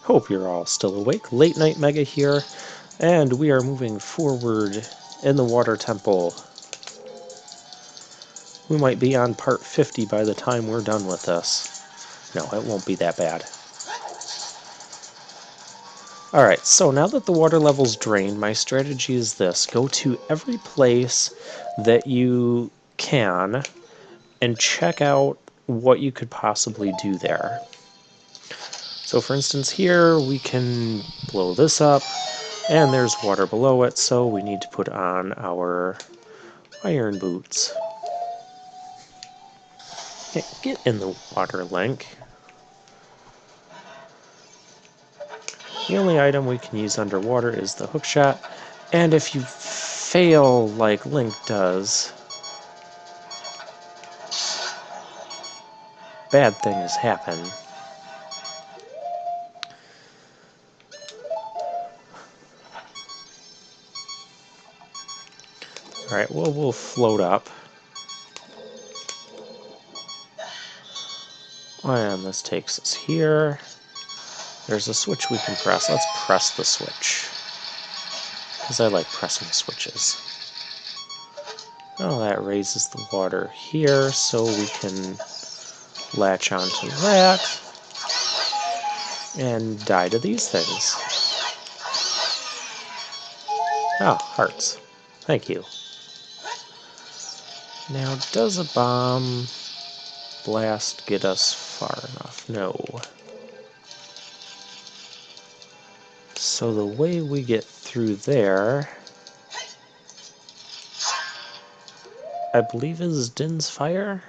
Hope you're all still awake. Late Night Mega here, and we are moving forward in the Water Temple. We might be on part 50 by the time we're done with this. No, it won't be that bad. Alright, so now that the water level's drained, my strategy is this. Go to every place that you can and check out what you could possibly do there. So for instance here, we can blow this up, and there's water below it, so we need to put on our iron boots. Okay, get in the water, Link. The only item we can use underwater is the hookshot, and if you fail like Link does, bad things happen. Alright, well, we'll float up. And this takes us here. There's a switch we can press. Let's press the switch, because I like pressing switches. Oh, that raises the water here, so we can latch onto that and die to these things. Oh, hearts. Thank you. Now, does a bomb blast get us far enough? No. So the way we get through there, I believe, is Din's Fire?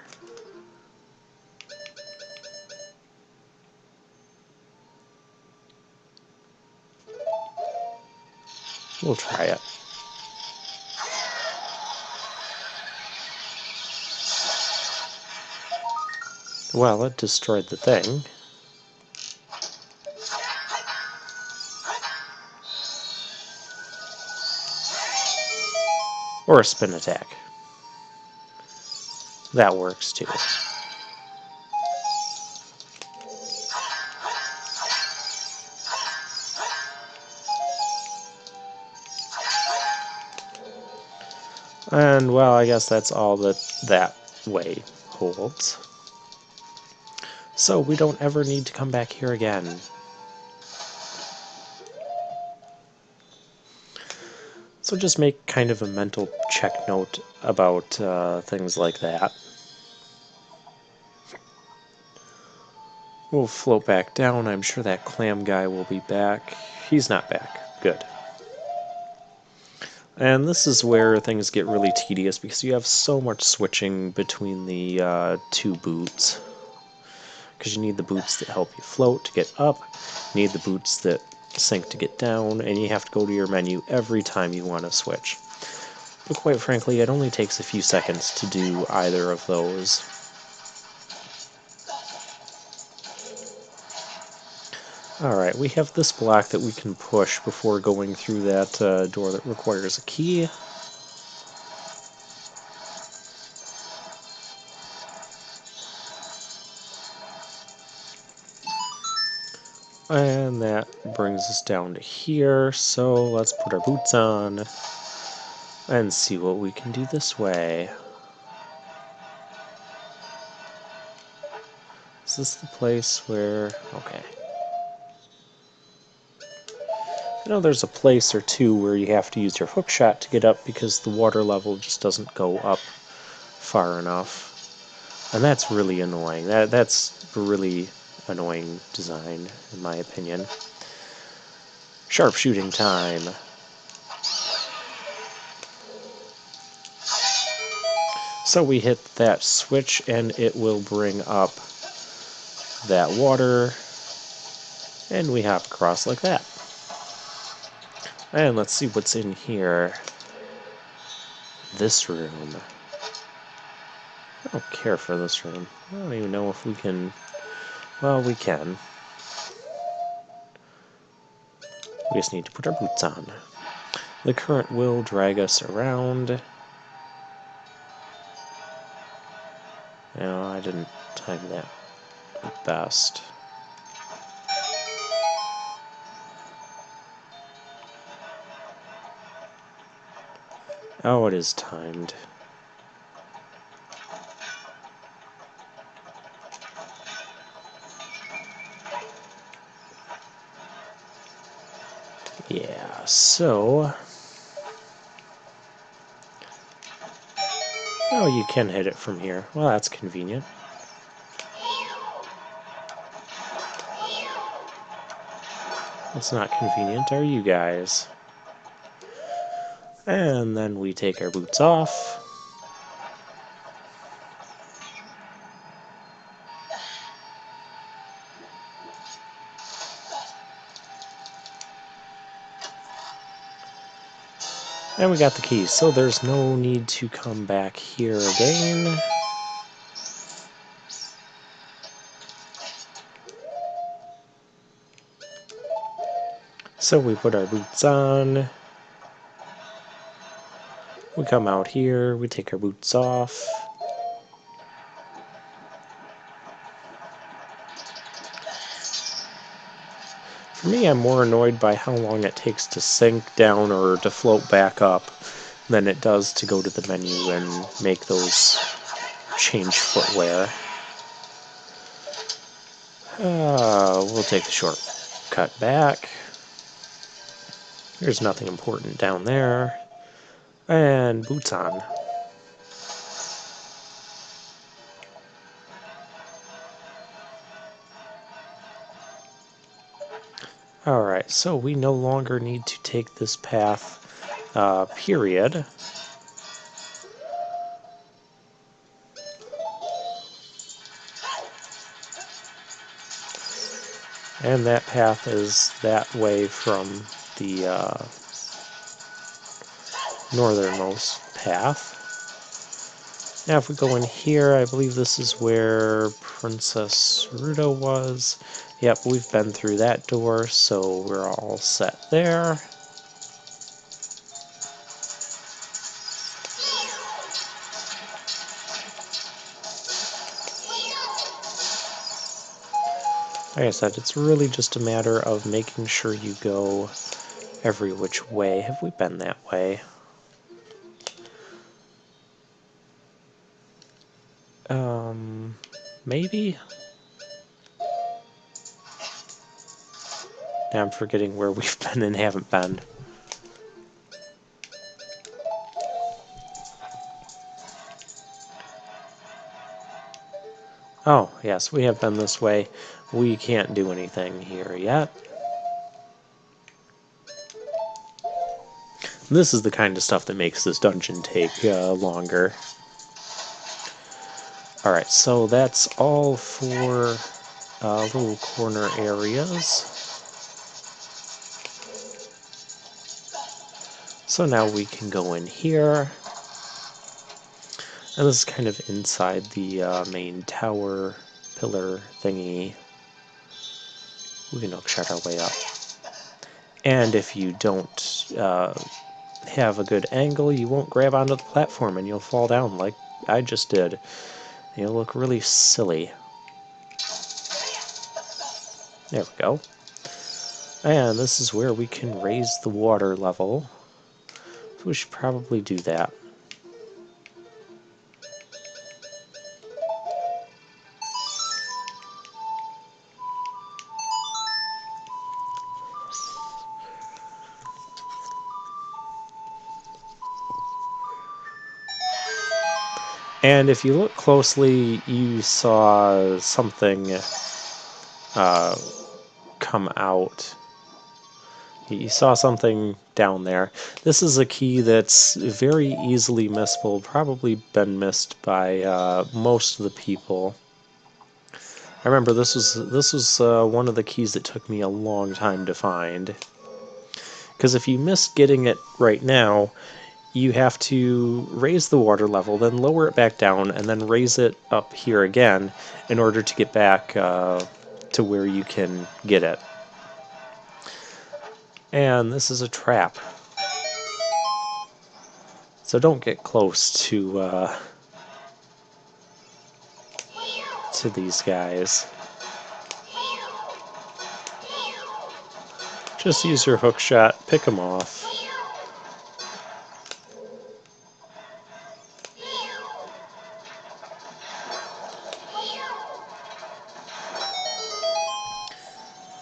We'll try it. Well, it destroyed the thing. Or a spin attack. That works too. And, well, I guess that's all that way holds. So we don't ever need to come back here again. So just make kind of a mental check note about things like that. We'll float back down. I'm sure that clam guy will be back. He's not back. Good. And this is where things get really tedious because you have so much switching between the two boots. Because you need the boots that help you float to get up, you need the boots that sink to get down, and you have to go to your menu every time you want to switch. But quite frankly, it only takes a few seconds to do either of those. Alright, we have this block that we can push before going through that door that requires a key. And that brings us down to here, so let's put our boots on and see what we can do this way. Is this the place where... okay. I know there's a place or two where you have to use your hookshot to get up because the water level just doesn't go up far enough. And that's really annoying. That's a really annoying design, in my opinion. Sharpshooting time. So we hit that switch and it will bring up that water, and we hop across like that. And let's see what's in here. This room. I don't care for this room. I don't even know if we can... well, we can. We just need to put our boots on. The current will drag us around. No, I didn't time that best. Oh, it is timed. Yeah, so... Oh, you can hit it from here. Well, that's convenient. What's not convenient are you guys. And then we take our boots off. And we got the keys, so there's no need to come back here again. So we put our boots on. We come out here, we take our boots off. For me, I'm more annoyed by how long it takes to sink down or to float back up than it does to go to the menu and make those change footwear. We'll take the shortcut back. There's nothing important down there. And boots on. Alright, so we no longer need to take this path, period. And that path is that way from the northernmost path. Now if we go in here, I believe this is where Princess Ruto was. Yep, we've been through that door, so we're all set there. Like I said, it's really just a matter of making sure you go every which way. Have we been that way? Maybe? Now I'm forgetting where we've been and haven't been. Oh, yes, we have been this way. We can't do anything here yet. This is the kind of stuff that makes this dungeon take longer. Alright, so that's all for little corner areas. So now we can go in here. And this is kind of inside the main tower pillar thingy. We can hookshot our way up. And if you don't have a good angle, you won't grab onto the platform and you'll fall down like I just did. You'll look really silly. There we go. And this is where we can raise the water level. So we should probably do that. And if you look closely, you saw something come out. You saw something down there. This is a key that's very easily missable, probably been missed by most of the people. I remember this was one of the keys that took me a long time to find. Because if you miss getting it right now, you have to raise the water level, then lower it back down, and then raise it up here again in order to get back to where you can get it. And this is a trap. So don't get close to these guys. Just use your hook shot, pick them off.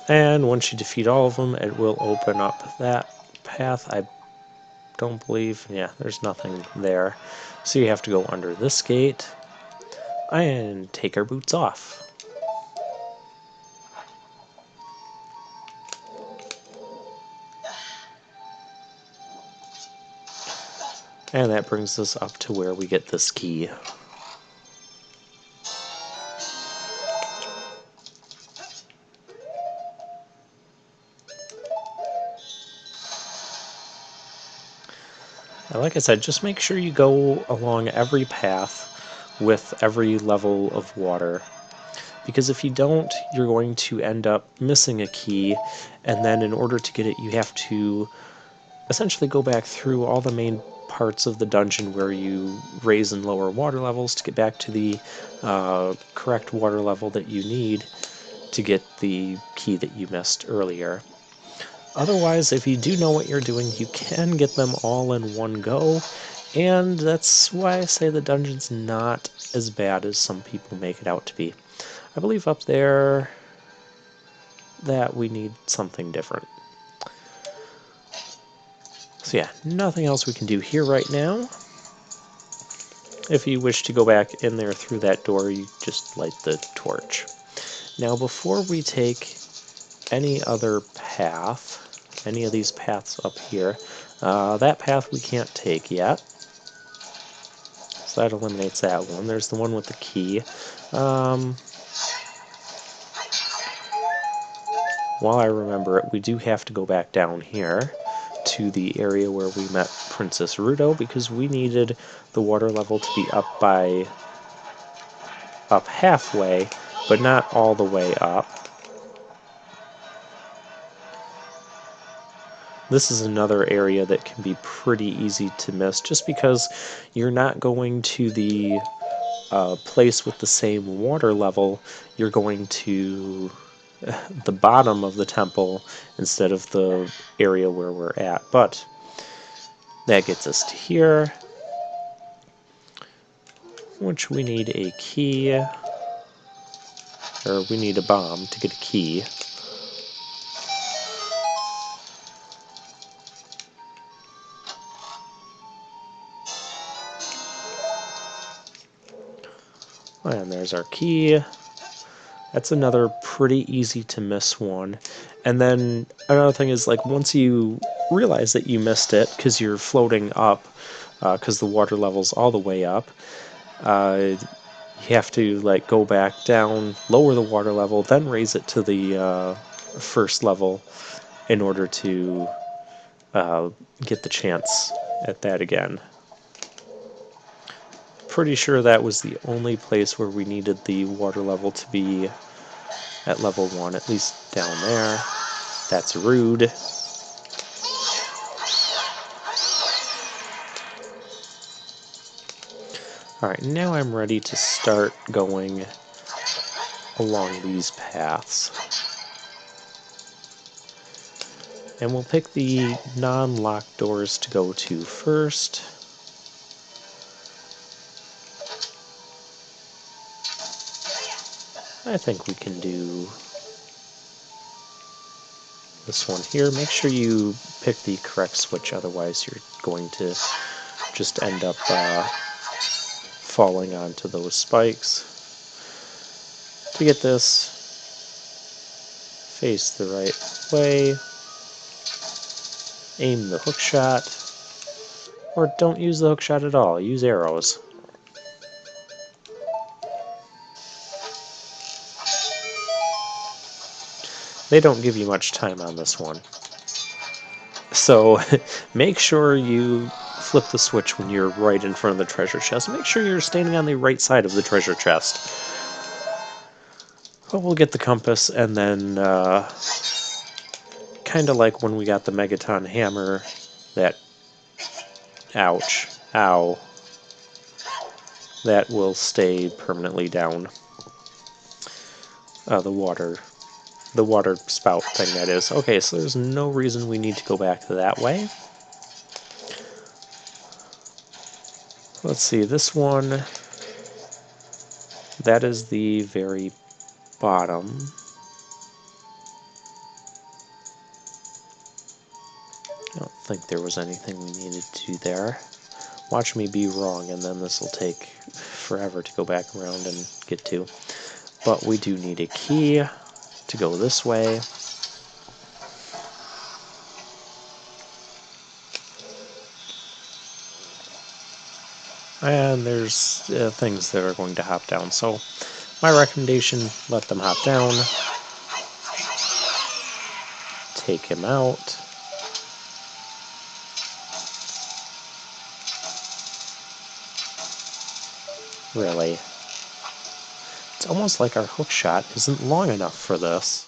And once you defeat all of them, it will open up that path. I don't believe, yeah, there's nothing there. So you have to go under this gate and take our boots off. And that brings us up to where we get this key. Like I said, just make sure you go along every path with every level of water, because if you don't, you're going to end up missing a key, and then in order to get it, you have to essentially go back through all the main parts of the dungeon where you raise and lower water levels to get back to the correct water level that you need to get the key that you missed earlier. Otherwise, if you do know what you're doing, you can get them all in one go, and that's why I say the dungeon's not as bad as some people make it out to be. I believe up there that we need something different. So yeah, nothing else we can do here right now. If you wish to go back in there through that door, you just light the torch. Now before we take any other path, any of these paths up here, that path we can't take yet. So that eliminates that one. There's the one with the key. While I remember it, we do have to go back down here to the area where we met Princess Ruto, because we needed the water level to be up halfway, but not all the way up. This is another area that can be pretty easy to miss, just because you're not going to the place with the same water level. You're going to the bottom of the temple instead of the area where we're at. But that gets us to here, which we need a key, or we need a bomb to get a key. And there's our key. That's another pretty easy to miss one. And then another thing is, like, once you realize that you missed it because you're floating up, because the water level's all the way up, you have to like go back down, lower the water level, then raise it to the first level in order to get the chance at that again. Pretty sure that was the only place where we needed the water level to be at level 1, at least down there. That's rude. Alright, now I'm ready to start going along these paths. And we'll pick the non-locked doors to go to first. I think we can do this one here. Make sure you pick the correct switch, otherwise you're going to just end up falling onto those spikes. To get this, face the right way, aim the hook shot, or don't use the hook shot at all, use arrows. They don't give you much time on this one. So make sure you flip the switch when you're right in front of the treasure chest. Make sure you're standing on the right side of the treasure chest. But we'll get the compass, and then kind of like when we got the Megaton hammer, that ouch, ow, that will stay permanently down. The water spout thing, that is. Okay, so there's no reason we need to go back that way. Let's see, this one, that is the very bottom. think there was anything we needed to do there. Watch me be wrong, and then this will take forever to go back around and get to. But we do need a key to go this way. And there's things that are going to hop down. So my recommendation, let them hop down. Take him out. Really. It's almost like our hook shot isn't long enough for this.